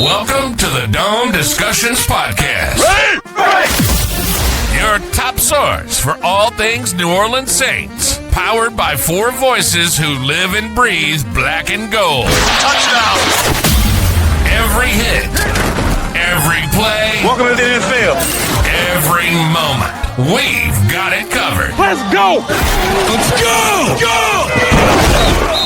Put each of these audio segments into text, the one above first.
Welcome to the Dome Discussions Podcast. Your top source for all things New Orleans Saints. Powered by four voices who live and breathe black and gold. Touchdown! Every hit, every play. Welcome to the NFL. Every moment. We've got it covered. Let's go! Let's go! Go!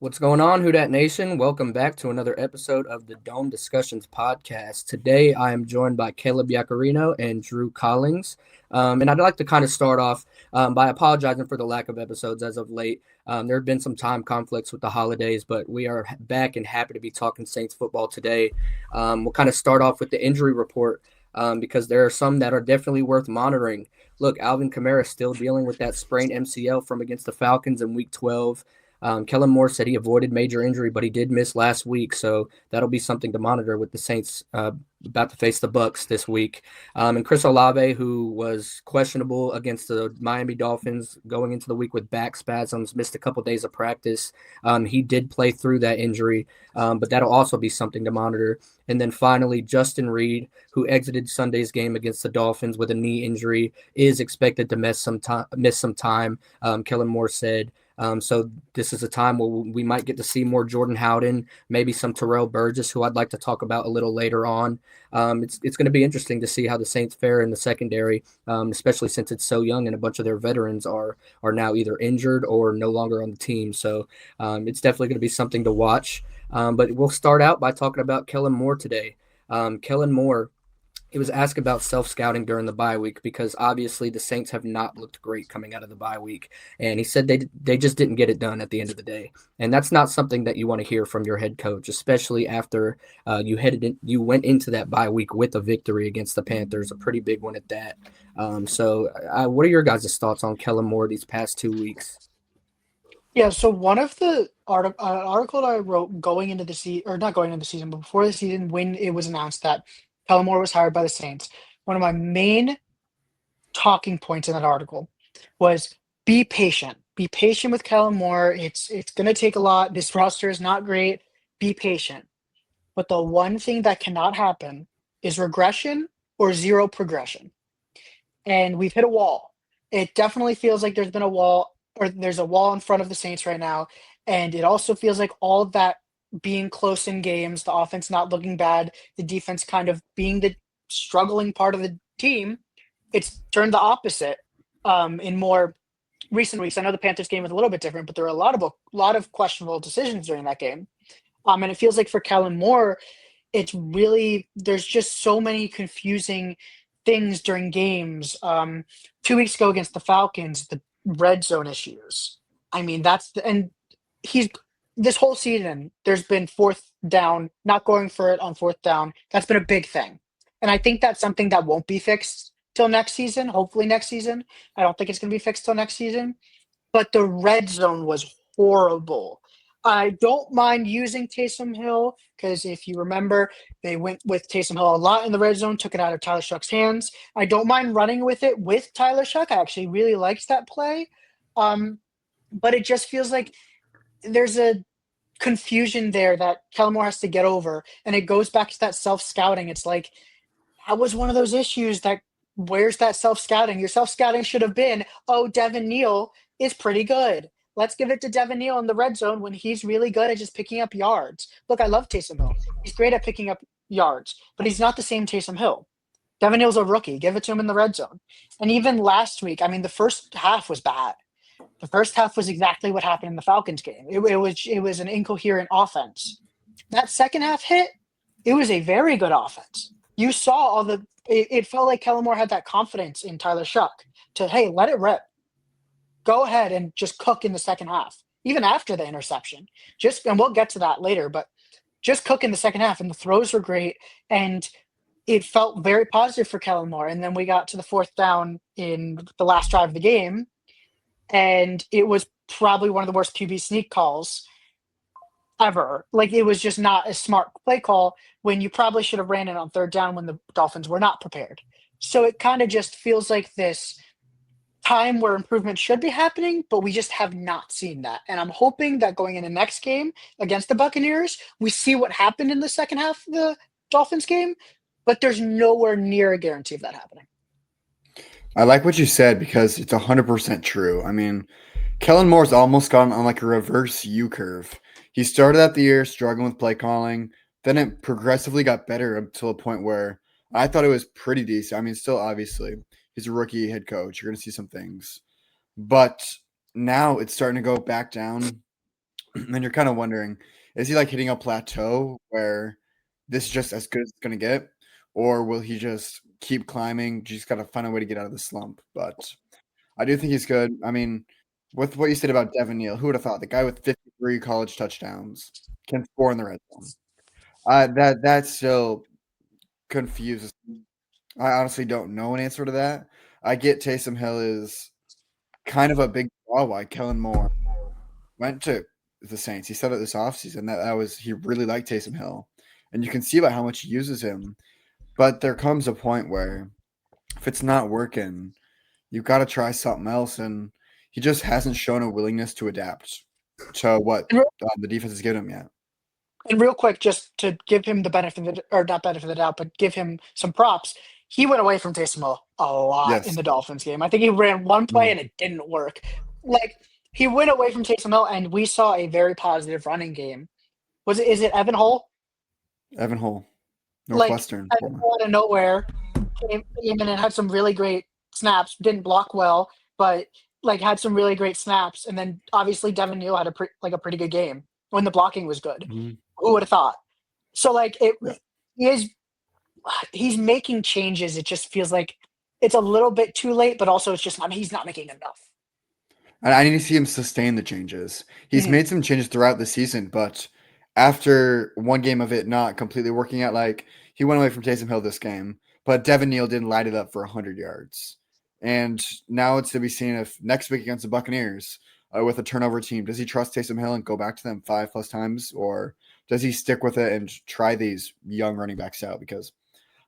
What's going on, Who Dat Nation? Welcome back to another episode of the Dome Discussions Podcast. Today, I am joined by Caleb Yacarino and Drew Collins. And I'd like to kind of start off by apologizing for the lack of episodes as of late. There have been some time conflicts with the holidays, but we are back and happy to be talking Saints football today. We'll kind of start off with the injury report because there are some that are definitely worth monitoring. Look, Alvin Kamara is still dealing with that sprained MCL from against the Falcons in Week 12. Kellen Moore said he avoided major injury, but he did miss last week, so that'll be something to monitor with the Saints about to face the Bucs this week. And Chris Olave, who was questionable against the Miami Dolphins going into the week with back spasms, missed a couple days of practice. He did play through that injury, but that'll also be something to monitor. And then finally, Justin Reed, who exited Sunday's game against the Dolphins with a knee injury, is expected to miss some time. Kellen Moore said. So this is a time where we might get to see more Jordan Howden, maybe some Terrell Burgess, who I'd like to talk about a little later on. It's going to be interesting to see how the Saints fare in the secondary, especially since it's so young and a bunch of their veterans are now either injured or no longer on the team. So it's definitely going to be something to watch. But we'll start out by talking about Kellen Moore today. Kellen Moore, he was asked about self-scouting during the bye week because obviously the Saints have not looked great coming out of the bye week. And he said they just didn't get it done at the end of the day. And that's not something that you want to hear from your head coach, especially after you went into that bye week with a victory against the Panthers, a pretty big one at that. So what are your guys' thoughts on Kellen Moore these past 2 weeks? Yeah, so one of the article that I wrote going into the season, or not going into the season, but before the season, when it was announced that Kellen Moore was hired by the Saints, one of my main talking points in that article was be patient. Be patient with Kellen Moore. It's going to take a lot. This roster is not great. Be patient. But the one thing that cannot happen is regression or zero progression. And we've hit a wall. It definitely feels like there's been a wall, or there's a wall in front of the Saints right now. And it also feels like all of that being close in games, the offense not looking bad, the defense kind of being the struggling part of the team, it's turned the opposite in more recent weeks. I know the Panthers game was a little bit different, but there were a lot of questionable decisions during that game. And it feels like for Kellen Moore, it's really, there's just so many confusing things during games. 2 weeks ago against the Falcons, the red zone issues. I mean, this whole season, there's been fourth down, not going for it on fourth down. That's been a big thing. And I think that's something that won't be fixed till next season, hopefully next season. I don't think it's going to be fixed till next season. But the red zone was horrible. I don't mind using Taysom Hill because if you remember, they went with Taysom Hill a lot in the red zone, took it out of Tyler Shough's hands. I don't mind running with it with Tyler Shough. I actually really liked that play. But it just feels like there's a confusion there that Kellen Moore has to get over. And it goes back to that self-scouting. It's like, that was one of those issues that, where's that self-scouting? Your self-scouting should have been, Devin Neal is pretty good. Let's give it to Devin Neal in the red zone when he's really good at just picking up yards. Look, I love Taysom Hill. He's great at picking up yards, but he's not the same Taysom Hill. Devin Neal's a rookie. Give it to him in the red zone. And even last week, the first half was bad. The first half was exactly what happened in the Falcons game. It was an incoherent offense. That second half hit, it was a very good offense. You saw it felt like Kellen Moore had that confidence in Tyler Shough to, hey, let it rip. Go ahead and just cook in the second half, even after the interception. And we'll get to that later, but just cook in the second half. And the throws were great. And it felt very positive for Kellen Moore. And then we got to the fourth down in the last drive of the game. And it was probably one of the worst QB sneak calls ever. Like, it was just not a smart play call when you probably should have ran it on third down when the Dolphins were not prepared. So it kind of just feels like this time where improvement should be happening, but we just have not seen that. And I'm hoping that going into next game against the Buccaneers, we see what happened in the second half of the Dolphins game, but there's nowhere near a guarantee of that happening. I like what you said because it's 100% true. I mean, Kellen Moore's almost gone on like a reverse U curve. He started out the year struggling with play calling, then it progressively got better until a point where I thought it was pretty decent. I mean, still obviously he's a rookie head coach. You're going to see some things, but now it's starting to go back down, and you're kind of wondering, is he like hitting a plateau where this is just as good as it's going to get, or will he just keep climbing? Just got to find a way to get out of the slump. But I do think he's good. I mean, with what you said about Devin Neal, who would have thought the guy with 53 college touchdowns can score in the red zone? That still confuses me. I honestly don't know an answer to that. I get Taysom Hill is kind of a big draw why Kellen Moore went to the Saints. He said it this offseason that was he really liked Taysom Hill. And you can see by how much he uses him. But there comes a point where if it's not working, you've got to try something else. And he just hasn't shown a willingness to adapt to what the defense has given him yet. And real quick, just to give him the benefit of the, or not benefit of the doubt, but give him some props. He went away from Taysom Hill a lot in the Dolphins game. I think he ran one play and it didn't work. Like he went away from Taysom Hill, and we saw a very positive running game. Is it Evan Hull? Evan Hull, Northwestern. Like, out of nowhere, came in and had some really great snaps. Didn't block well, but like had some really great snaps. And then obviously Devin Neal had a pretty good game when the blocking was good. Mm-hmm. Who would have thought? So like he's making changes. It just feels like it's a little bit too late, but also it's just he's not making enough. I need to see him sustain the changes. He's made some changes throughout the season, but after one game of it not completely working out, like he went away from Taysom Hill this game, but Devin Neal didn't light it up for 100 yards. And now it's to be seen if next week against the Buccaneers with a turnover team, does he trust Taysom Hill and go back to them 5+ times, or does he stick with it and try these young running backs out? Because,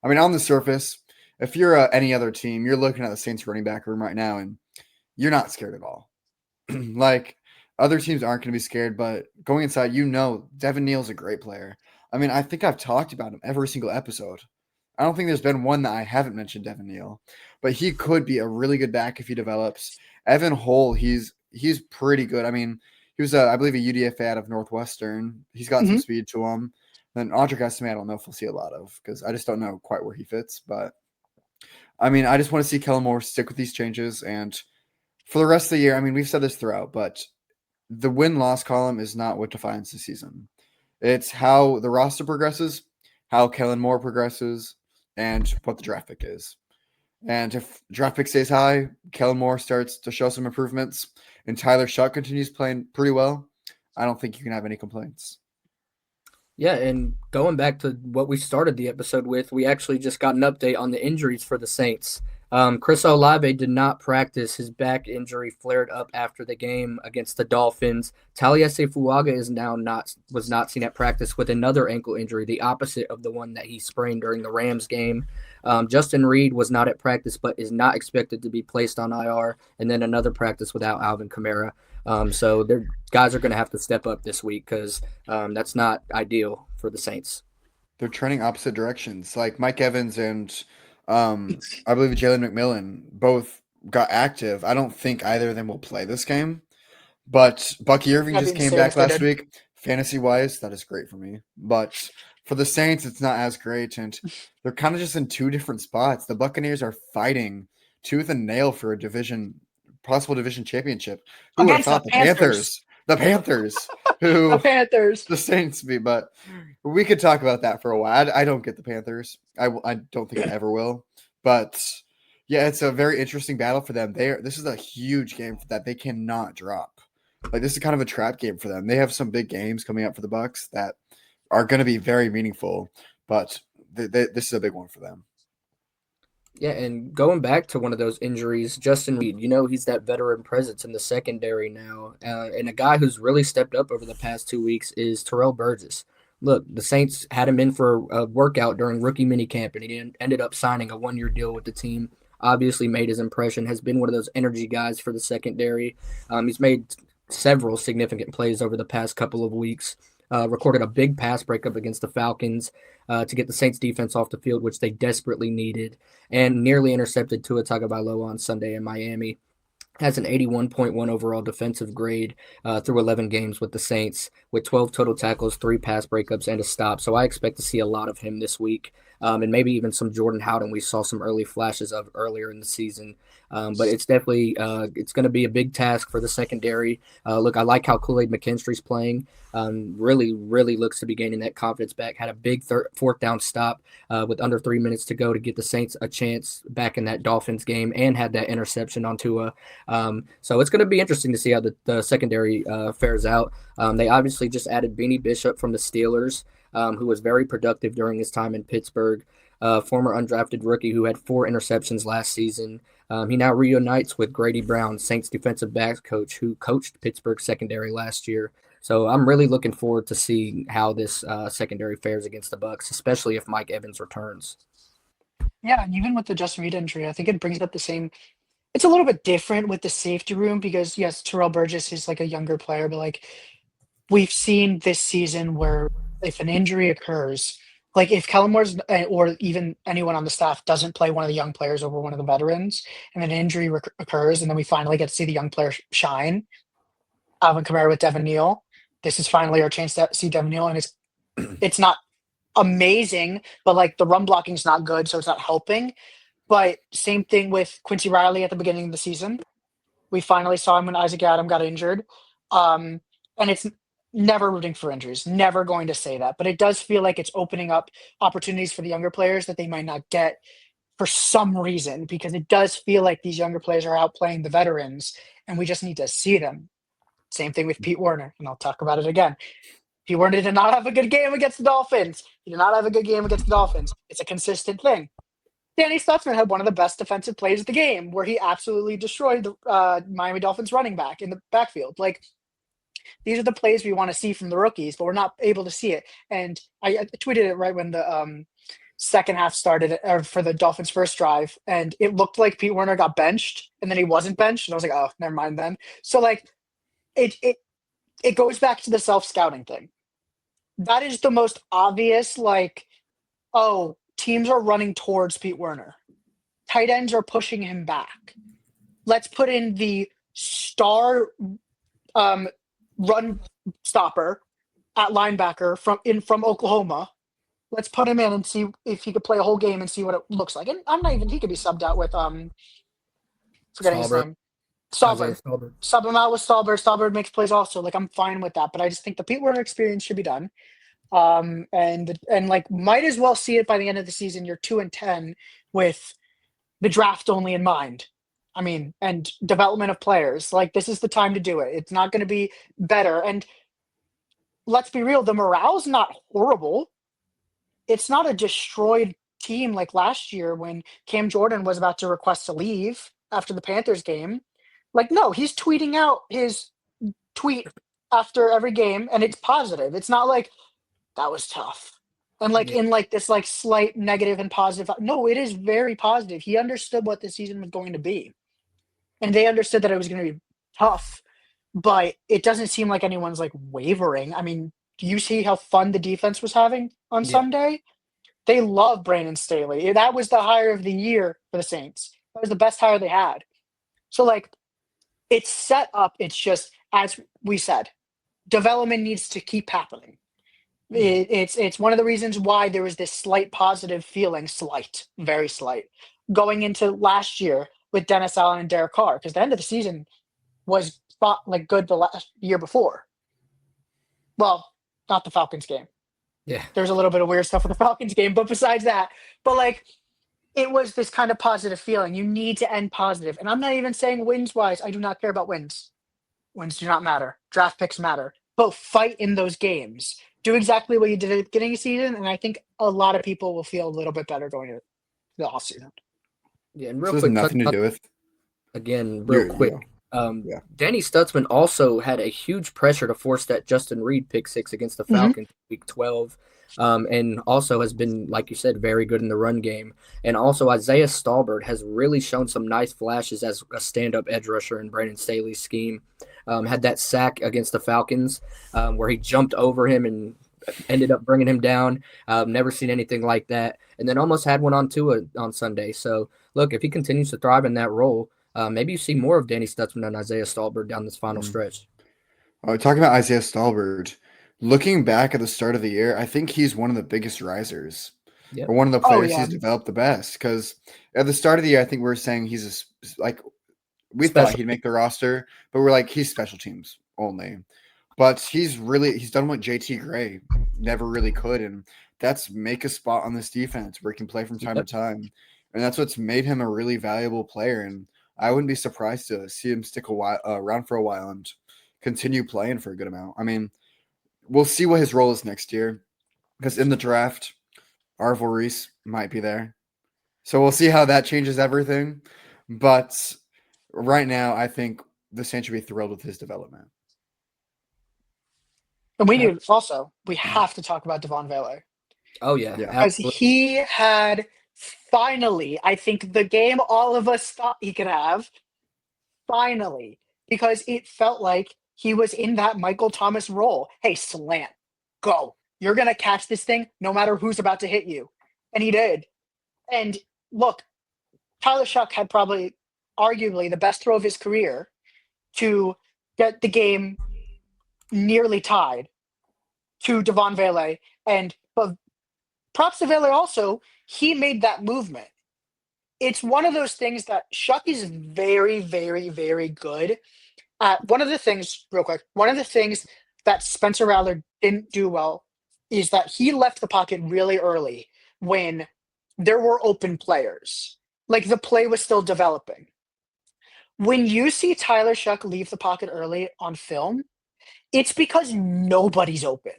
I mean, on the surface, if you're any other team, you're looking at the Saints running back room right now, and you're not scared at all. Like, other teams aren't going to be scared, but going inside, Devin Neal's a great player. I mean, I think I've talked about him every single episode. I don't think there's been one that I haven't mentioned Devin Neal, but he could be a really good back if he develops. Evan Hull, he's pretty good. I mean, he was, I believe, a UDFA out of Northwestern. He's got some speed to him. Then Audric Estime, I don't know if we'll see a lot of because I just don't know quite where he fits. But, I mean, I just want to see Kellen Moore stick with these changes. And for the rest of the year, I mean, we've said this throughout, but the win-loss column is not what defines the season. It's how the roster progresses, how Kellen Moore progresses, and what the draft pick is. And if draft pick stays high, Kellen Moore starts to show some improvements, and Tyler Shough continues playing pretty well, I don't think you can have any complaints. Yeah, and going back to what we started the episode with, we actually just got an update on the injuries for the Saints. Chris Olave did not practice. His back injury flared up after the game against the Dolphins. Taliesin Fuaga was not seen at practice with another ankle injury, the opposite of the one that he sprained during the Rams game. Justin Reed was not at practice, but is not expected to be placed on IR. And then another practice without Alvin Kamara. So their guys are going to have to step up this week because that's not ideal for the Saints. They're trending opposite directions. Like Mike Evans and I believe Jalen McMillan both got active. I don't think either of them will play this game. But Bucky Irving just came back last week. Fantasy-wise, that is great for me. But for the Saints, it's not as great. And they're kind of just in two different spots. The Buccaneers are fighting tooth and nail for a possible division championship. Who would have thought the Panthers? The Panthers, who the Saints be, but we could talk about that for a while. I don't get the Panthers. I don't think I ever will. But yeah, it's a very interesting battle for them. This is a huge game that they cannot drop. Like this is kind of a trap game for them. They have some big games coming up for the Bucs that are going to be very meaningful, but this is a big one for them. Yeah, and going back to one of those injuries, Justin Reed, he's that veteran presence in the secondary now. And a guy who's really stepped up over the past 2 weeks is Terrell Burgess. Look, the Saints had him in for a workout during rookie minicamp, and he ended up signing a 1-year deal with the team. obviously made his impression, has been one of those energy guys for the secondary. He's made several significant plays over the past couple of weeks. Recorded a big pass breakup against the Falcons to get the Saints defense off the field, which they desperately needed, and nearly intercepted Tua Tagovailoa on Sunday in Miami. Has an 81.1 overall defensive grade through 11 games with the Saints, with 12 total tackles, 3 pass breakups, and a stop. So I expect to see a lot of him this week, and maybe even some Jordan Howden. We saw some early flashes of earlier in the season. But it's definitely it's going to be a big task for the secondary. Look, I like how Kool-Aid McKinstry's playing. Really looks to be gaining that confidence back. Had a big fourth down stop with under 3 minutes to go to get the Saints a chance back in that Dolphins game, and had that interception on Tua. So it's going to be interesting to see how the secondary fares out. They obviously just added Beanie Bishop from the Steelers, who was very productive during his time in Pittsburgh. Former undrafted rookie who had 4 interceptions last season. He now reunites with Grady Brown, Saints defensive backs coach, who coached Pittsburgh secondary last year. So I'm really looking forward to seeing how this secondary fares against the Bucs, especially if Mike Evans returns. Yeah, and even with the Justin Reed injury, I think it brings up the same. It's a little bit different with the safety room because yes, Terrell Burgess is like a younger player, but like we've seen this season where if an injury occurs, like if Kellen Moore's or even anyone on the staff doesn't play one of the young players over one of the veterans, and an injury occurs, and then we finally get to see the young player shine, Alvin Kamara with Devin Neal. This is finally our chance to see Devin Neal, and it's not amazing, but like the run blocking is not good, so it's not helping. But same thing with Quincy Riley at the beginning of the season. We finally saw him when Isaac Adam got injured. And it's never rooting for injuries, never going to say that. But it does feel like it's opening up opportunities for the younger players that they might not get for some reason, because it does feel like these younger players are outplaying the veterans, and we just need to see them. Same thing with Pete Werner, and I'll talk about it again. Pete Werner did not have a good game against the Dolphins. He did not have a good game against the Dolphins. It's a consistent thing. Danny Stutzman had one of the best defensive plays of the game where he absolutely destroyed the Miami Dolphins running back in the backfield. Like, these are the plays we want to see from the rookies, but we're not able to see it. And I tweeted it right when the second half started, or for the Dolphins' first drive, and it looked like Pete Werner got benched, and then he wasn't benched, and I was like, oh, never mind then. So, like, it goes back to the self-scouting thing. That is the most obvious, like, oh, teams are running towards Pete Werner. Tight ends are pushing him back. Let's put in the star run stopper at linebacker from Oklahoma. Let's put him in and see if he could play a whole game and see what it looks like. And he could be subbed out with forgetting his name. Stallbird. Sub him out with Stallbird. Stallbird makes plays also. Like, I'm fine with that. But I just think the Pete Werner experience should be done. And like, might as well see it by the end of the season. You're 2-10 with the draft only in mind. I mean, and development of players. Like, this is the time to do it. It's not going to be better. And let's be real, the morale's not horrible. It's not a destroyed team like last year when Cam Jordan was about to request to leave after the Panthers game. Like, no, he's tweeting out his tweet after every game, and it's positive. It's not like, that was tough. And like in like this like slight negative and positive. No, it is very positive. He understood what the season was going to be. And they understood that it was going to be tough, but it doesn't seem like anyone's like wavering. I mean, do you see how fun the defense was having on Sunday? They love Brandon Staley. That was the hire of the year for the Saints. That was the best hire they had. So like, it's set up. It's just, as we said, development needs to keep happening. It's one of the reasons why there was this slight positive feeling, very slight, going into last year with Dennis Allen and Derek Carr, because the end of the season was like good the last year before. Well, not the Falcons game. Yeah, there's a little bit of weird stuff with the Falcons game, but besides that, but like, it was this kind of positive feeling. You need to end positive, and I'm not even saying wins wise. I do not care about wins. Wins do not matter. Draft picks matter. But fight in those games. Do exactly what you did at the beginning of the season, and I think a lot of people will feel a little bit better going into the offseason. Yeah, and real So quick, nothing to do with. Again, real quick. Danny Stutzman also had a huge pressure to force that Justin Reed pick six against the Falcons week 12. and also has been, like you said, very good in the run game. And also Isaiah Stallbird has really shown some nice flashes as a stand-up edge rusher in Brandon Staley's scheme. Had that sack against the Falcons where he jumped over him and ended up bringing him down. Never seen anything like that. And then almost had one on Tua on Sunday. So, look, if he continues to thrive in that role, maybe you see more of Danny Stutzman and Isaiah Stallbird down this final stretch. Talking about Isaiah Stallbird, looking back at the start of the year, I think he's one of the biggest risers. Yep. Or one of the players yeah. he's developed the best. Because at the start of the year, I think we were saying he's we thought Special. he'd make the roster, but we're like, he's special teams only. But he's done what JT Gray never really could, and that's make a spot on this defense where he can play from time to time. And that's what's made him a really valuable player. And I wouldn't be surprised to see him stick around for a while and continue playing for a good amount. I mean, we'll see what his role is next year, because in the draft, Arvil Reese might be there. So we'll see how that changes everything. But right now, I think the Saints should be thrilled with his development. And we have to talk about Devon Vele. Oh, yeah. Because he had finally, I think, the game all of us thought he could have. Finally. Because it felt like he was in that Michael Thomas role. Hey, slant. Go. You're going to catch this thing no matter who's about to hit you. And he did. And look, Tyler Shough had probably, arguably, the best throw of his career to get the game nearly tied to Devon Vele. But props to Vele also, he made that movement. It's one of those things that Shough is very, very, very good at. One of the things that Spencer Rattler didn't do well is that he left the pocket really early when there were open players. Like, the play was still developing. When you see Tyler Shough leave the pocket early on film, it's because nobody's open.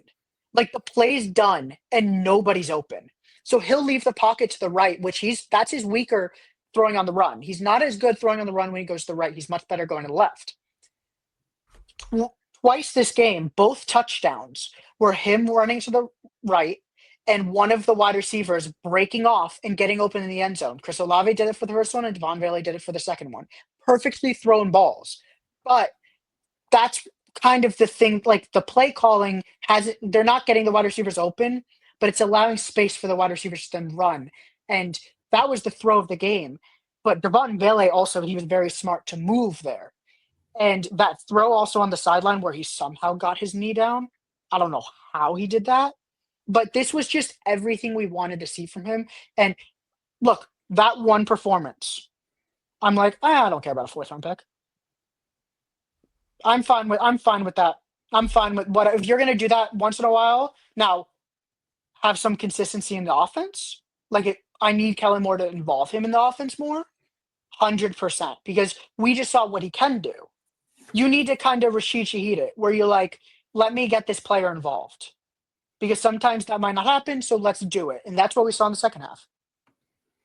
Like, the play's done and nobody's open. So he'll leave the pocket to the right, that's his weaker throwing on the run. He's not as good throwing on the run when he goes to the right. He's much better going to the left. Twice this game, both touchdowns were him running to the right and one of the wide receivers breaking off and getting open in the end zone. Chris Olave did it for the first one, and Devon Vele did it for the second one. Perfectly thrown balls. But that's kind of the thing, like, the play calling they're not getting the wide receivers open, but it's allowing space for the wide receivers to then run. And that was the throw of the game. But Devon Vele also, he was very smart to move there. And that throw also on the sideline where he somehow got his knee down. I don't know how he did that. But this was just everything we wanted to see from him. And look, that one performance, I'm like, I don't care about a 4th round pick. I'm fine with that. I'm fine with what, if you're going to do that once in a while. Now, have some consistency in the offense. I need Kellen Moore to involve him in the offense more. 100%, because we just saw what he can do. You need to kind of Rashid Shaheed it, where you're like, let me get this player involved. Because sometimes that might not happen, so let's do it. And that's what we saw in the second half.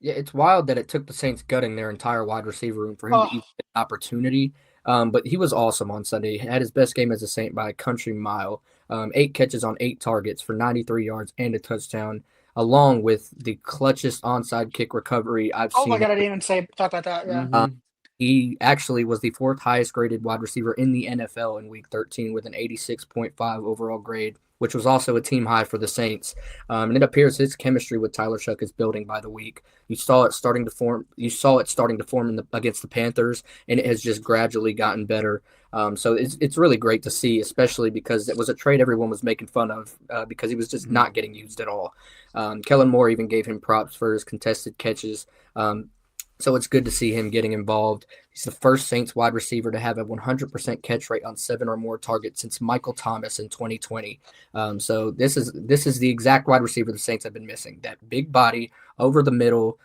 Yeah, it's wild that it took the Saints gutting their entire wide receiver room for him to even get an opportunity. But he was awesome on Sunday. He had his best game as a Saint by a country mile. 8 catches on 8 targets for 93 yards and a touchdown, along with the clutchest onside kick recovery I've seen. Oh my God, I didn't even talk about that. Yeah. He actually was the 4th highest graded wide receiver in the NFL in Week 13 with an 86.5 overall grade, which was also a team high for the Saints. And it appears his chemistry with Tyler Shough is building by the week. You saw it starting to form. Against the Panthers, and it has just gradually gotten better. So it's really great to see, especially because it was a trade everyone was making fun of because he was just not getting used at all. Kellen Moore even gave him props for his contested catches. So it's good to see him getting involved. He's the first Saints wide receiver to have a 100% catch rate on 7 or more targets since Michael Thomas in 2020. So this is the exact wide receiver the Saints have been missing. That big body over the middle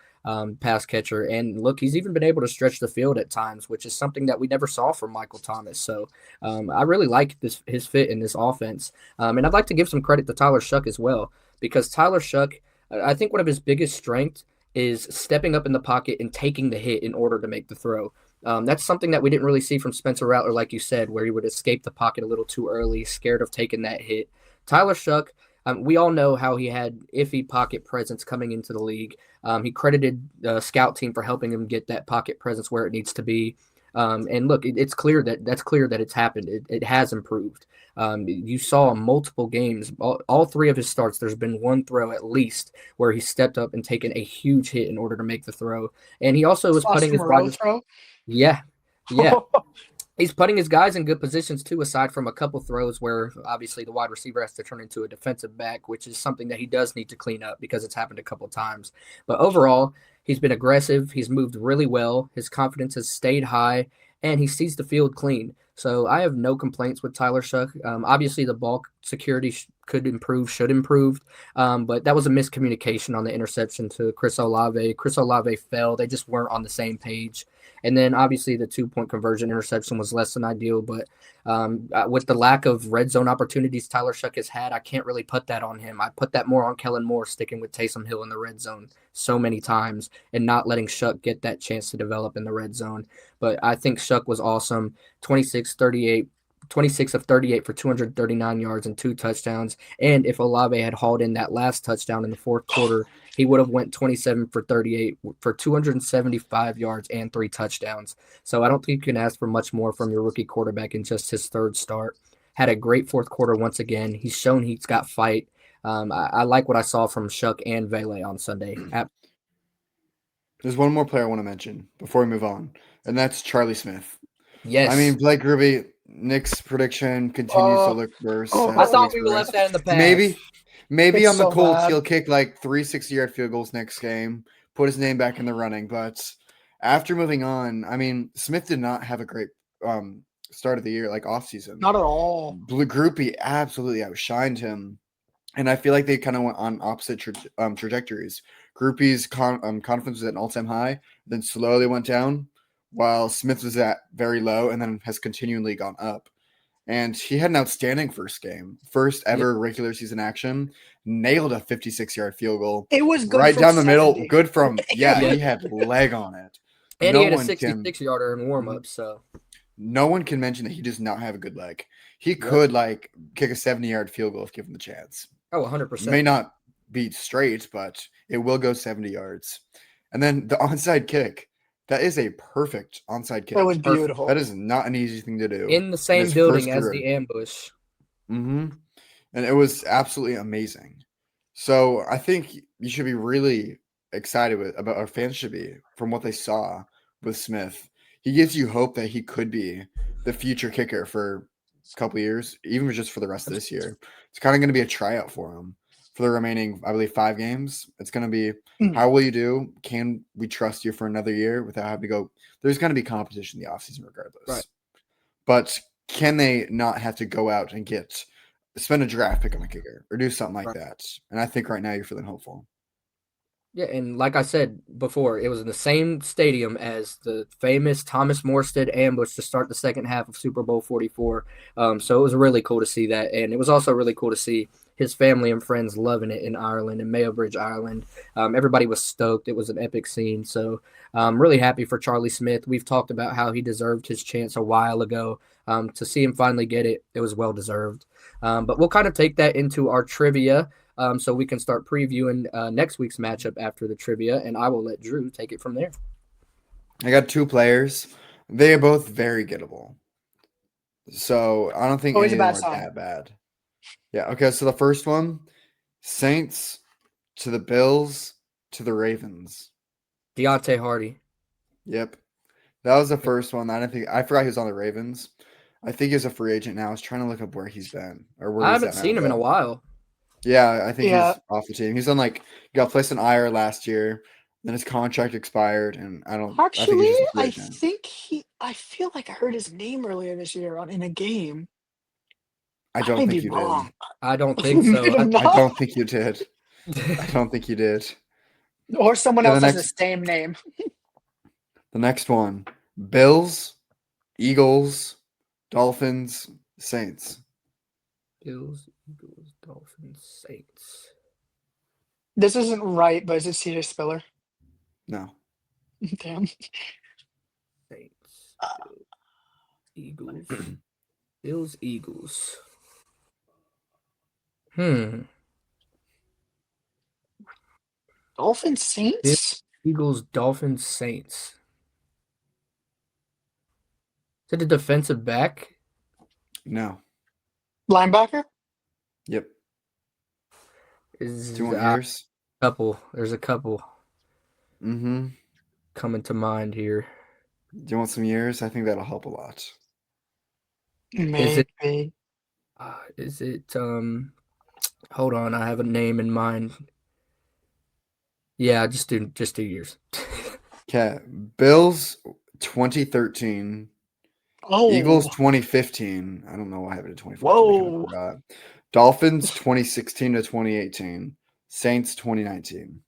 pass catcher. And look, he's even been able to stretch the field at times, which is something that we never saw from Michael Thomas. So I really like his fit in this offense. And I'd like to give some credit to Tyler Shough as well, because Tyler Shough, I think one of his biggest strengths is stepping up in the pocket and taking the hit in order to make the throw. That's something that we didn't really see from Spencer Rattler, like you said, where he would escape the pocket a little too early, scared of taking that hit. Tyler Shough, We all know how he had iffy pocket presence coming into the league. He credited the scout team for helping him get that pocket presence where it needs to be. And look, it's clear that it's happened. It has improved. You saw multiple games, all three of his starts. There's been one throw at least where he stepped up and taken a huge hit in order to make the throw. And he also was putting his Moreau throw. yeah, yeah. He's putting his guys in good positions too, aside from a couple throws where obviously the wide receiver has to turn into a defensive back, which is something that he does need to clean up because it's happened a couple times. But overall, he's been aggressive. He's moved really well. His confidence has stayed high, and he sees the field clean. So I have no complaints with Tyler Shough. Obviously, the ball security could improve, should improve, but that was a miscommunication on the interception to Chris Olave. Chris Olave fell. They just weren't on the same page. And then obviously the 2-point conversion interception was less than ideal, but with the lack of red zone opportunities Tyler Shough has had, I can't really put that on him. I put that more on Kellen Moore sticking with Taysom Hill in the red zone so many times and not letting Shough get that chance to develop in the red zone. But I think Shough was awesome. 26 of 38 for 239 yards and 2 touchdowns. And if Olave had hauled in that last touchdown in the fourth quarter, he would have went 27 for 38 for 275 yards and 3 touchdowns. So I don't think you can ask for much more from your rookie quarterback in just his third start. Had a great fourth quarter once again. He's shown he's got fight. I like what I saw from Shough and Vele on Sunday. There's one more player I want to mention before we move on, and that's Charlie Smith. Yes. I mean, Blake Ruby, Nick's prediction continues to look worse. I thought we left that in the past. Maybe It's on the so Colts, bad. he'll kick like 3 60-yard field goals next game, put his name back in the running. But after moving on, I mean, Smith did not have a great start of the year, like offseason. Not at all. Blue Groupie absolutely outshined him. And I feel like they kind of went on opposite trajectories. Groupie's confidence was at an all-time high, then slowly went down, while Smith was at very low and then has continually gone up. And he had an outstanding first game. First ever regular season action. Nailed a 56-yard field goal. It was good right from down the 70. middle. Good from, he had leg on it. And he had a 66-yarder in warm-up, so. No one can mention that he does not have a good leg. He could, like, kick a 70-yard field goal if given the chance. Oh, 100%. May not be straight, but it will go 70 yards. And then the onside kick. That is a perfect onside kick. That was beautiful. That is not an easy thing to do. In the same building as the ambush. Mm-hmm. And it was absolutely amazing. So I think you should be really excited about our fans should be from what they saw with Smith. He gives you hope that he could be the future kicker for a couple of years, even just for the rest of this year. It's kind of going to be a tryout for him for the remaining, I believe, 5 games. It's going to be, how will you do? Can we trust you for another year without having to go? There's going to be competition in the offseason regardless. Right. But can they not have to go out and spend a draft pick on a kicker or do something like that? And I think right now you're feeling hopeful. Yeah, and like I said before, it was in the same stadium as the famous Thomas Morstead ambush to start the second half of Super Bowl 44. So it was really cool to see that. And it was also really cool to see his family and friends loving it in Ireland, in Mayo Bridge, Ireland. Everybody was stoked. It was an epic scene. So I'm really happy for Charlie Smith. We've talked about how he deserved his chance a while ago. To see him finally get it, it was well-deserved. But we'll kind of take that into our trivia. So we can start previewing next week's matchup after the trivia, and I will let Drew take it from there. I got 2 players. They are both very gettable. So I don't think any of them are that bad. Yeah, okay, so the first one, Saints to the Bills to the Ravens. Deontay Hardy. Yep. That was the first one. I forgot he was on the Ravens. I think he's a free agent now. I was trying to look up where he's been. I haven't seen him in a while. Yeah, I think he's off the team. He's on he got placed in IR last year. Then his contract expired, and Actually, I feel like I heard his name earlier this year in a game. I don't think you did. I don't think so. I don't think you did. I don't think you did. Or someone else has the same name. The next one, Bills, Eagles, Dolphins, Saints. Bills, Eagles, Dolphins, Saints. This isn't right, but is it CJ Spiller? No. Damn. Saints, Eagles, Bills, Eagles. Dolphins Saints? Eagles, Dolphins, Saints. Is it a defensive back? No. Linebacker? Yep. Is 2 more years. couple? There's a couple Mm-hmm. coming to mind here. Do you want some years? I think that'll help a lot. Is it? Maybe. Is it? Hold on, I have a name in mind. Yeah, just do 2 years. Okay. Bills 2013. Oh. Eagles 2015. I don't know what happened to 2014. Whoa. I kinda forgot. Dolphins 2016 to 2018. Saints 2019.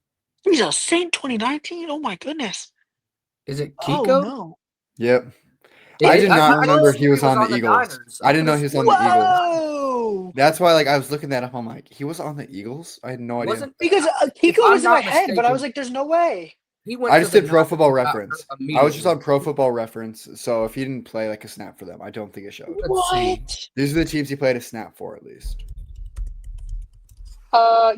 He's a Saint 2019? Oh my goodness. Is it Oh Kiko? no. Yep. I did not remember he was on the Eagles. Niners. I didn't know he was on the Eagles. Whoa! That's why, I was looking that up. I'm like, he was on the Eagles? I had no idea. Wasn't Because If Kiko I'm was in my not head, but I mistaken, was like, there's no way. he went I to just the did Pro Niners Football and got Reference. hurt I was just on immediately. Pro Football Reference, so if he didn't play a snap for them, I don't think it showed. Let's see. What? These are the teams he played a snap for, at least.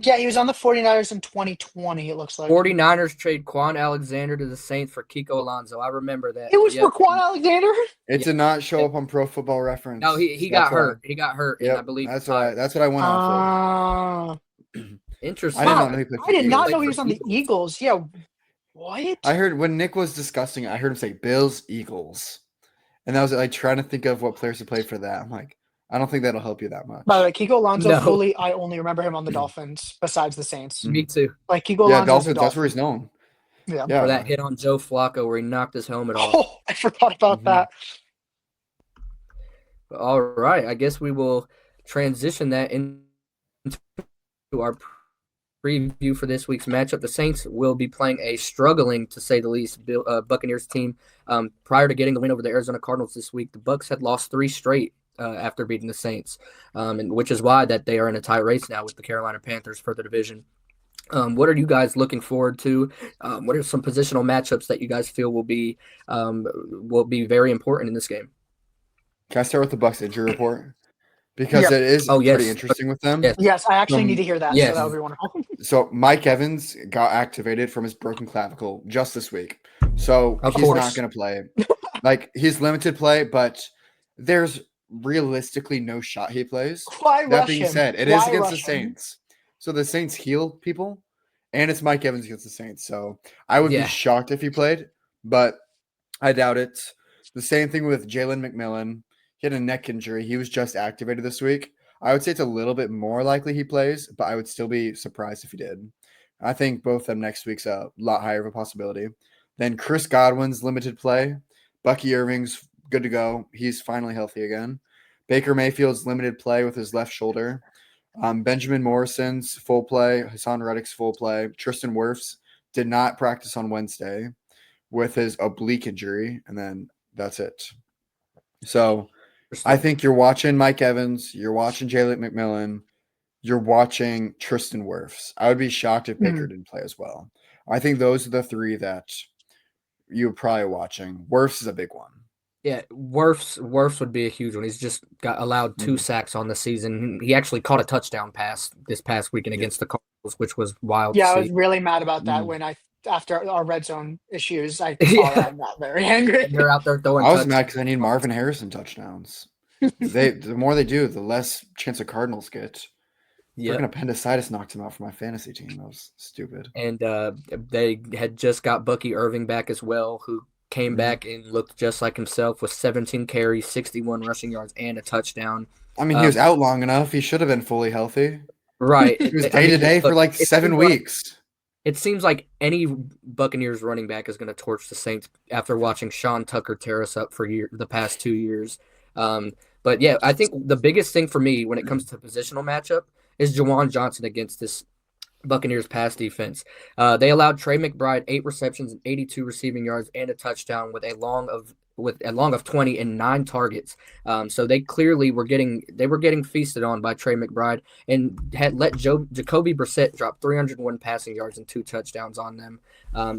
Yeah, he was on the 49ers in 2020, it looks like. 49ers trade Quan Alexander to the Saints for Kiko Alonso. I remember that. It was Yep. for Quan Alexander? It did not show up on Pro Football Reference. No, he That's got why- hurt. He got hurt, and I Yep, believe that's what I went off Interesting. I didn't Wow, know he played for I did not Eagles. know he was on the Eagles. Yeah. What? I heard when Nick was discussing it, I heard him say Bills, Eagles. And I was trying to think of what players he played for that. I'm like, I don't think that'll help you that much. By the way, Kiko Alonso, No. fully, I only remember him on the Dolphins, besides the Saints. Me too. Like, Kiko Yeah, Alonso Dolphins, that's where he's known. Yeah. Yeah. For that hit on Joe Flacco where he knocked his helmet off. Oh, I forgot about that. All right. I guess we will transition that into our preview for this week's matchup. The Saints will be playing a struggling, to say the least, Buccaneers team. Prior to getting the win over the Arizona Cardinals this week, the Bucs had lost 3 straight after beating the Saints, and which is why that they are in a tight race now with the Carolina Panthers for the division. What are you guys looking forward to? What are some positional matchups that you guys feel will be very important in this game? Can I start with the Bucs injury report? Because it is pretty interesting with them. Yes. Yes, I actually need to hear that. Yes. So that would be wonderful. So Mike Evans got activated from his broken clavicle just this week. So Of he's course. not going to play. He's limited play, but there's realistically no shot he plays. Why That rush being him? said, it is Why against the rush him? Saints. So the Saints heal people, and it's Mike Evans against the Saints. So I would be shocked if he played, but I doubt it. The same thing with Jalen McMillan. He had a neck injury. He was just activated this week. I would say it's a little bit more likely he plays, but I would still be surprised if he did. I think both of them next week's a lot higher of a possibility. Then Chris Godwin's limited play. Bucky Irving's good to go. He's finally healthy again. Baker Mayfield's limited play with his left shoulder. Benjamin Morrison's full play. Hassan Reddick's full play. Tristan Wirfs did not practice on Wednesday with his oblique injury, and then that's it. So I think you're watching Mike Evans. You're watching Jalen McMillan. You're watching Tristan Wirfs. I would be shocked if Baker didn't play as well. I think those are the 3 that you're probably watching. Wirfs is a big one. Yeah, Wirfs would be a huge one. He's just got allowed 2 sacks on the season. He actually caught a touchdown pass this past weekend against the Cardinals, which was wild. Yeah, to I was see. really mad about that when after our red zone issues, I saw that. I'm not very angry. And they're out there throwing. I was mad because I need Marvin Harrison touchdowns. The more they do, the less chance the Cardinals get. Yeah, Freaking appendicitis knocked him out for my fantasy team. That was stupid. and they had just got Bucky Irving back as well, who came back and looked just like himself with 17 carries, 61 rushing yards, and a touchdown. I mean, he was out long enough. He should have been fully healthy. Right. He was day-to-day for like 7 weeks. It seems like any Buccaneers running back is going to torch the Saints after watching Sean Tucker tear us up for the past 2 years. But, yeah, I think the biggest thing for me when it comes to positional matchup is Juwan Johnson against this Buccaneers pass defense. They allowed Trey McBride 8 receptions and 82 receiving yards and a touchdown with a long of 20 and 9 targets. So they clearly were getting feasted on by Trey McBride and had let Jacoby Brissett drop 301 passing yards and 2 touchdowns on them.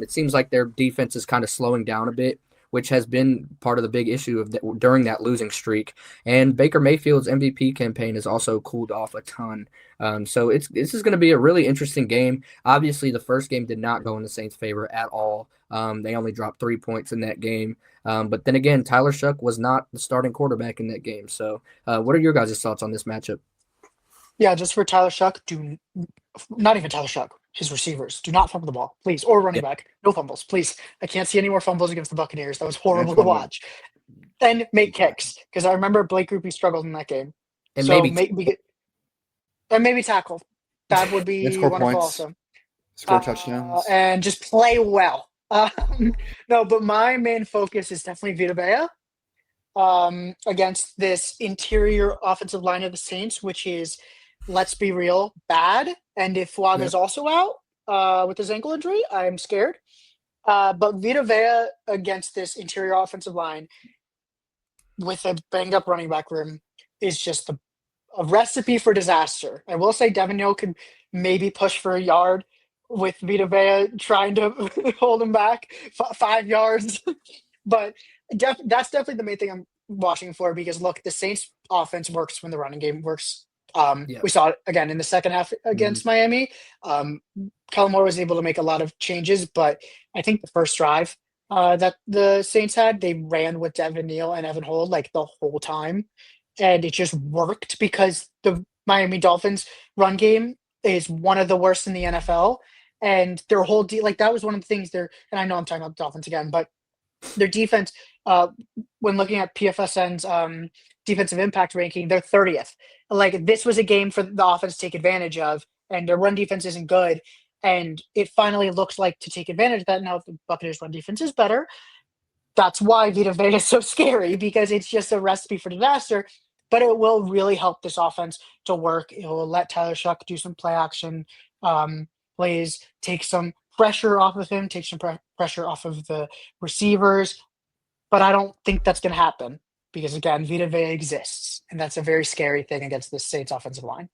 It seems like their defense is kind of slowing down a bit which has been part of the big issue during that losing streak. And Baker Mayfield's MVP campaign has also cooled off a ton. So this is going to be a really interesting game. Obviously, the first game did not go in the Saints' favor at all. They only dropped 3 points in that game. But then again, Tyler Shough was not the starting quarterback in that game. So what are your guys' thoughts on this matchup? Yeah, just for Tyler Shough, not even Tyler Shough, his receivers, do not fumble the ball, please. Or running back, no fumbles, please. I can't see any more fumbles against the Buccaneers. That was horrible to watch. And make kicks, because I remember Blake Grupe struggled in that game. And so maybe tackle. That would be wonderful also. Score touchdowns. And just play well. No, but my main focus is definitely Vita Vea against this interior offensive line of the Saints, which is, let's be real, bad. And if Waga's also out with his ankle injury, I'm scared. But Vita Vea against this interior offensive line with a banged-up running back room is just a recipe for disaster. I will say Devin Neal could maybe push for a yard with Vita Vea trying to hold him back 5 yards. But that's definitely the main thing I'm watching for, because, look, the Saints offense works when the running game works. We saw it again in the second half against Miami. Kellen Moore was able to make a lot of changes, but I think the first drive that the Saints had, they ran with Devin Neal and Evan Hold like the whole time. And it just worked because the Miami Dolphins run game is one of the worst in the NFL. And their whole that was one of the things and I know I'm talking about the Dolphins again, but their defense, when looking at PFSN's defensive impact ranking, they're 30th. Like, this was a game for the offense to take advantage of, and their run defense isn't good. And it finally looks like to take advantage of that. Now, if the Buccaneers run defense is better, that's why Vita Vea is so scary, because it's just a recipe for disaster. But it will really help this offense to work. It will let Tyler Shough do some play action plays, take some pressure off of him, take some pressure off of the receivers. But I don't think that's going to happen because, again, Vita Vea exists, and that's a very scary thing against the Saints offensive line.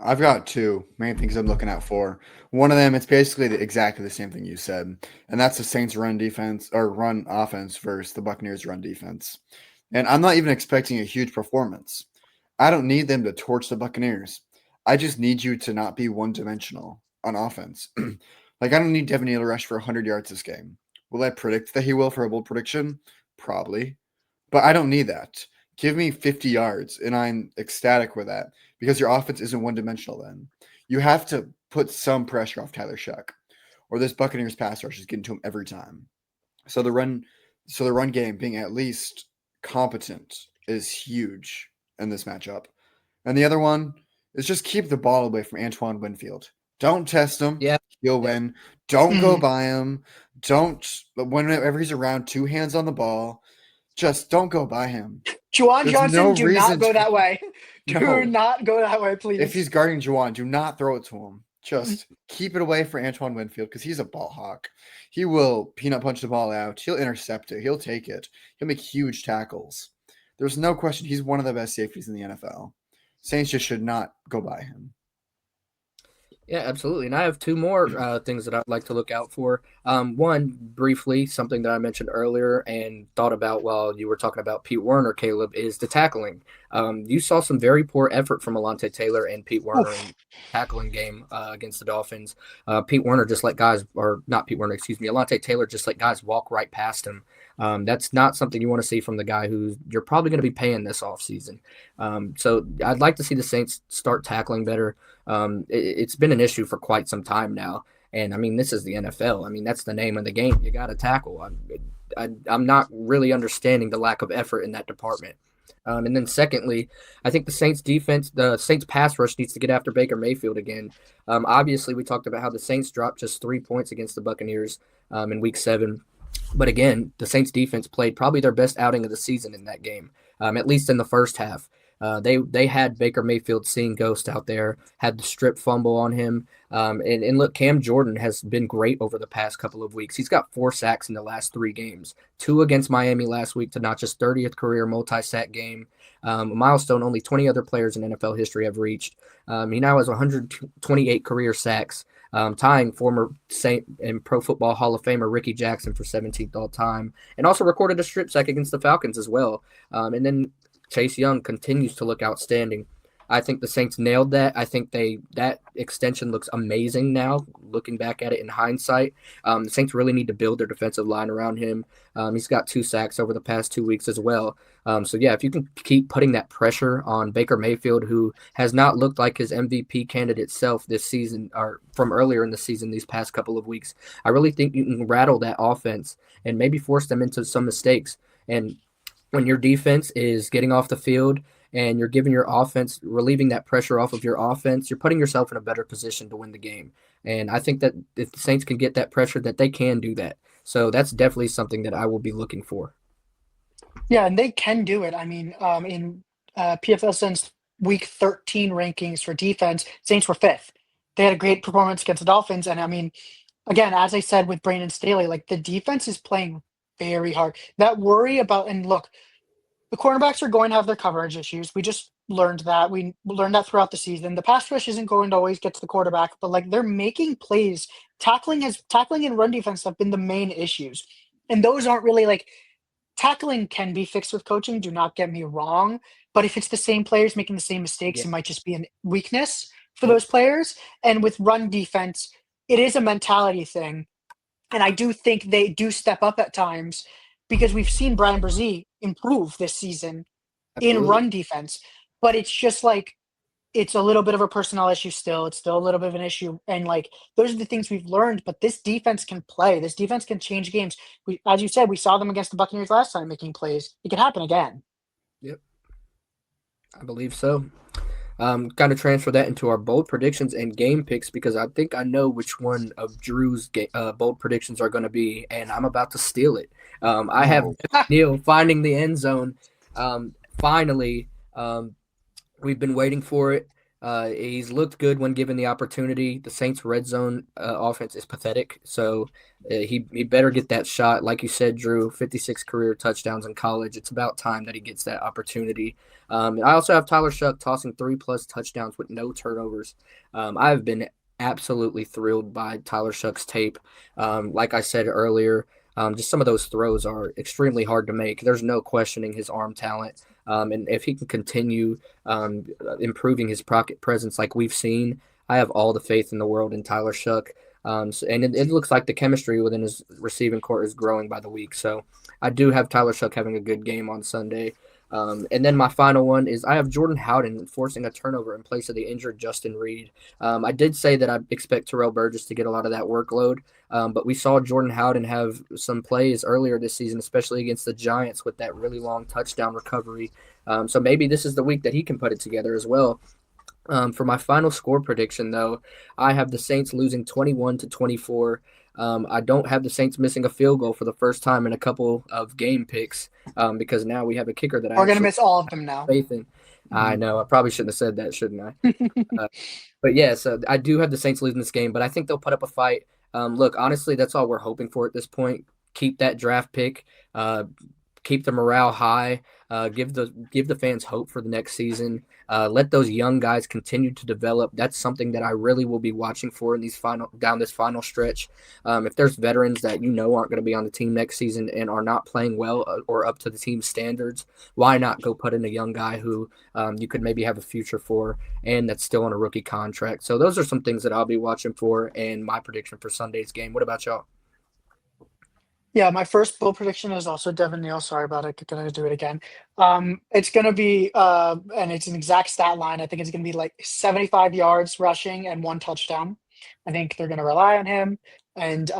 I've got two main things I'm looking out for. One of them, it's basically exactly the same thing you said, and that's the Saints run defense or run offense versus the Buccaneers run defense. And I'm not even expecting a huge performance. I don't need them to torch the Buccaneers. I just need you to not be one-dimensional on offense. Like, I don't need Devin Neal to rush for 100 yards this game. Will I predict that he will for a bold prediction? Probably. But I don't need that. Give me 50 yards, and I'm ecstatic with that because your offense isn't one-dimensional then. You have to put some pressure off Tyler Shough, or this Buccaneers pass rush is getting to him every time. So the run game being at least competent is huge in this matchup. And the other one is just keep the ball away from Antoine Winfield. Don't test him. Yeah. He'll win. Don't go by him. Whenever he's around, 2 hands on the ball, just don't go by him. Juwan Johnson, do not go that way. No. Do not go that way, please. If he's guarding Juwan, do not throw it to him. Just keep it away for Antoine Winfield because he's a ball hawk. He will peanut punch the ball out. He'll intercept it. He'll take it. He'll make huge tackles. There's no question he's one of the best safeties in the NFL. Saints just should not go by him. Yeah, absolutely. And I have two more things that I'd like to look out for. One, briefly, something that I mentioned earlier and thought about while you were talking about Pete Werner, Caleb, is the tackling. You saw some very poor effort from Alontae Taylor and Pete Werner in the tackling game against the Dolphins. Alontae Taylor just let guys walk right past him. That's not something you want to see from the guy who you're probably going to be paying this offseason. So I'd like to see the Saints start tackling better. It's been an issue for quite some time now. And, I mean, this is the NFL. I mean, that's the name of the game. You got to tackle. I'm not really understanding the lack of effort in that department. And then secondly, I think the Saints pass rush needs to get after Baker Mayfield again. Obviously, we talked about how the Saints dropped just 3 points against the Buccaneers in Week 7. But again, the Saints defense played probably their best outing of the season in that game, at least in the first half. They had Baker Mayfield seeing ghost out there, had the strip fumble on him. And look, Cam Jordan has been great over the past couple of weeks. He's got 4 sacks in the last 3 games, 2 against Miami last week to notch his 30th career multi-sack game, a milestone only 20 other players in NFL history have reached. He now has 128 career sacks. tying former Saint and Pro Football Hall of Famer Ricky Jackson for 17th all time, and also recorded a strip sack against the Falcons as well. And then Chase Young continues to look outstanding. I think the Saints nailed that. I think that extension looks amazing now, looking back at it in hindsight. The Saints really need to build their defensive line around him. He's got 2 sacks over the past 2 weeks as well. So, yeah, if you can keep putting that pressure on Baker Mayfield, who has not looked like his MVP candidate self this season or from earlier in the season these past couple of weeks, I really think you can rattle that offense and maybe force them into some mistakes. And when your defense is getting off the field and you're giving your offense, relieving that pressure off of your offense, you're putting yourself in a better position to win the game. And I think that if the Saints can get that pressure, that they can do that. So that's definitely something that I will be looking for. Yeah, and they can do it. I mean, in PFL Sense Week 13 rankings for defense, Saints were 5th. They had a great performance against the Dolphins, and I mean, again, as I said with Brandon Staley, like the defense is playing very hard. That worry about, and look, the cornerbacks are going to have their coverage issues. We just learned that. We learned that throughout the season. The pass rush isn't going to always get to the quarterback, but like they're making plays. Tackling and run defense have been the main issues. And those aren't really like tackling can be fixed with coaching, do not get me wrong. But if it's the same players making the same mistakes, Yeah. it might just be a weakness for those players. And with run defense, it is a mentality thing. And I do think they do step up at times because we've seen Brian Brzee improve this season in Absolutely. run defense. But it's just like it's a little bit of a personnel issue still. It's still a little bit of an issue. And like those are the things we've learned. But this defense can play. This defense can change games. We, as you said, we saw them against the Buccaneers last time making plays. It could happen again. Yep, I believe so. Kind of transfer that into our bold predictions and game picks because I think I know which one of Drew's bold predictions are going to be, and I'm about to steal it. I have Neil finding the end zone. Finally, we've been waiting for it. He's looked good when given the opportunity. The Saints' red zone offense is pathetic, so he better get that shot. Like you said, Drew, 56 career touchdowns in college. It's about time that he gets that opportunity. I also have Tyler Shough tossing 3+ touchdowns with no turnovers. I've been absolutely thrilled by Tyler Shough's tape. Like I said earlier, just some of those throws are extremely hard to make. There's no questioning his arm talent. And if he can continue improving his pocket presence like we've seen, I have all the faith in the world in Tyler Shough. And it looks like the chemistry within his receiving corps is growing by the week. So I do have Tyler Shough having a good game on Sunday. And then my final one is I have Jordan Howden forcing a turnover in place of the injured Justin Reed. I did say that I expect Terrell Burgess to get a lot of that workload, but we saw Jordan Howden have some plays earlier this season, especially against the Giants with that really long touchdown recovery. So maybe this is the week that he can put it together as well. For my final score prediction, though, I have the Saints losing 21-24. I don't have the Saints missing a field goal for the first time in a couple of game picks because now we have a kicker that We're going to miss all of them now. Faith in. I know. I probably shouldn't have said that, shouldn't I? But yeah, so I do have the Saints losing this game, but I think they'll put up a fight. Look, honestly, that's all we're hoping for at this point. Keep that draft pick. Keep the morale high. Give the fans hope for the next season. Let those young guys continue to develop. That's something that I really will be watching for in down this final stretch. If there's veterans that aren't going to be on the team next season and are not playing well or up to the team's standards, why not go put in a young guy who you could maybe have a future for and that's still on a rookie contract? So those are some things that I'll be watching for and my prediction for Sunday's game. What about y'all? Yeah, my first bold prediction is also Devin Neal. Sorry about it. Gonna do it again. It's gonna be and it's an exact stat line. I think it's gonna be like 75 yards rushing and 1 touchdown. I think they're gonna rely on him, and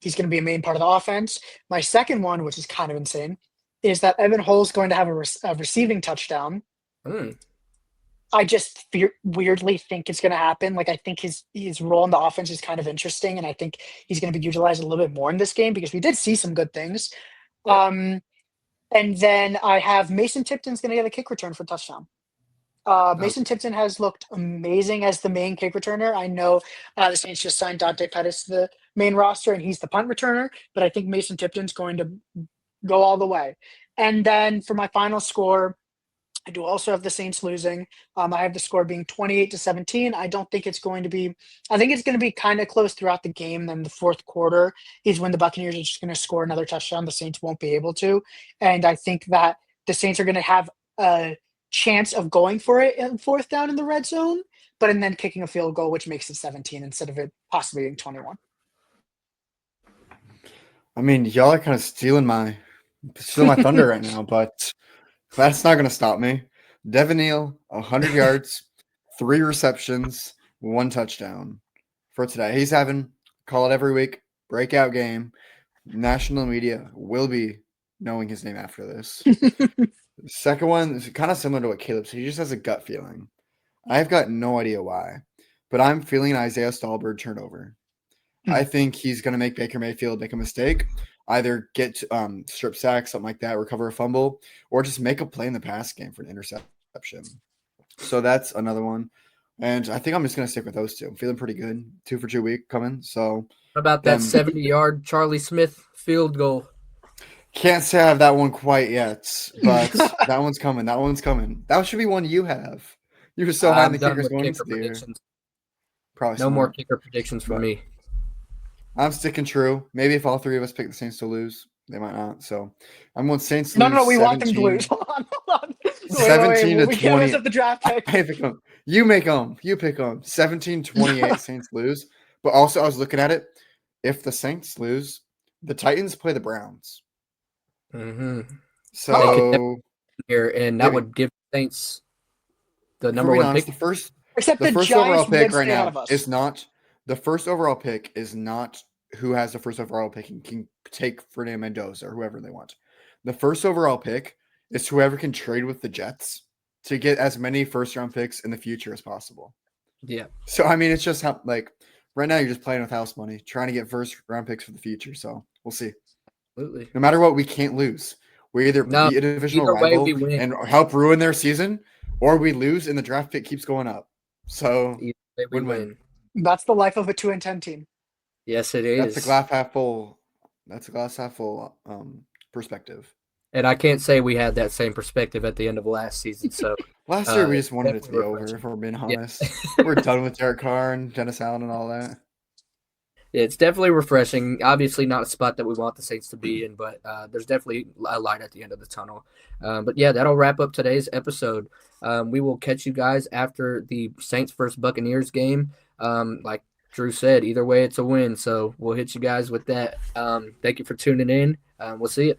he's gonna be a main part of the offense. My second one, which is kind of insane, is that Evan Hull's going to have a receiving touchdown. I just weirdly think it's going to happen. Like I think his role in the offense is kind of interesting, and I think he's going to be utilized a little bit more in this game because we did see some good things. And then I have Mason Tipton's going to get a kick return for touchdown. Mason Tipton has looked amazing as the main kick returner. I know the Saints just signed Dante Pettis to the main roster, and he's the punt returner, but I think Mason Tipton's going to go all the way. And then for my final score, I do also have the Saints losing. I have the score being 28-17. I don't think it's going to be. I think it's going to be kind of close throughout the game. Then the fourth quarter is when the Buccaneers are just going to score another touchdown. The Saints won't be able to, and I think that the Saints are going to have a chance of going for it in fourth down in the red zone, and then kicking a field goal, which makes it 17 instead of it possibly being 21. I mean, y'all are kind of stealing my thunder right now, but that's not going to stop me. Devin Neal, 100 yards, 3 receptions, 1 touchdown for today. He's having, call it every week, breakout game. National media will be knowing his name after this. The second one is kind of similar to what Caleb said. He just has a gut feeling. I've got no idea why, but I'm feeling an Isaiah Stallbird turnover. I think he's going to make Baker Mayfield make a mistake, either get strip sack, something like that, recover a fumble, or just make a play in the pass game for an interception. So that's another one. And I think I'm just going to stick with those two. I'm feeling pretty good. 2 for 2 week coming. So What about that 70-yard Charlie Smith field goal? Can't say I have that one quite yet, but that one's coming. That one's coming. That should be one you have. You were so high in the kickers going into the year. Probably no more kicker predictions for me. I'm sticking true. Maybe if all 3 of us pick the Saints to lose, they might not. So I'm going Saints to lose. No, we want them to lose. Hold on. 17 to 20. We can't mess up the draft pick. I pick them. You make them. You pick them. 17-28 Saints lose. But also, I was looking at it. If the Saints lose, the Titans play the Browns. Mm-hmm. So here, and that would give Saints the number one pick. The first Giants overall pick right stay out now of us. is not the first overall pick. Is not who has the first overall pick and can take Fernando Mendoza or whoever they want. The first overall pick is whoever can trade with the Jets to get as many first round picks in the future as possible. Yeah. So I mean, it's just how right now you're just playing with house money, trying to get first round picks for the future. So we'll see. Absolutely. No matter what, we can't lose. We either beat a divisional rival and help ruin their season, or we lose and the draft pick keeps going up. So we win. That's the life of a 2-10 team. Yes, it is. That's a glass half full. That's a glass half full perspective. And I can't say we had that same perspective at the end of last season. So last year we just wanted it to be over. If we're being honest, we're done with Derek Carr and Dennis Allen and all that. It's definitely refreshing. Obviously, not a spot that we want the Saints to be in, but there's definitely a light at the end of the tunnel. But yeah, that'll wrap up today's episode. We will catch you guys after the Saints versus Buccaneers game. Like Drew said, either way, it's a win. So we'll hit you guys with that. Thank you for tuning in. We'll see you.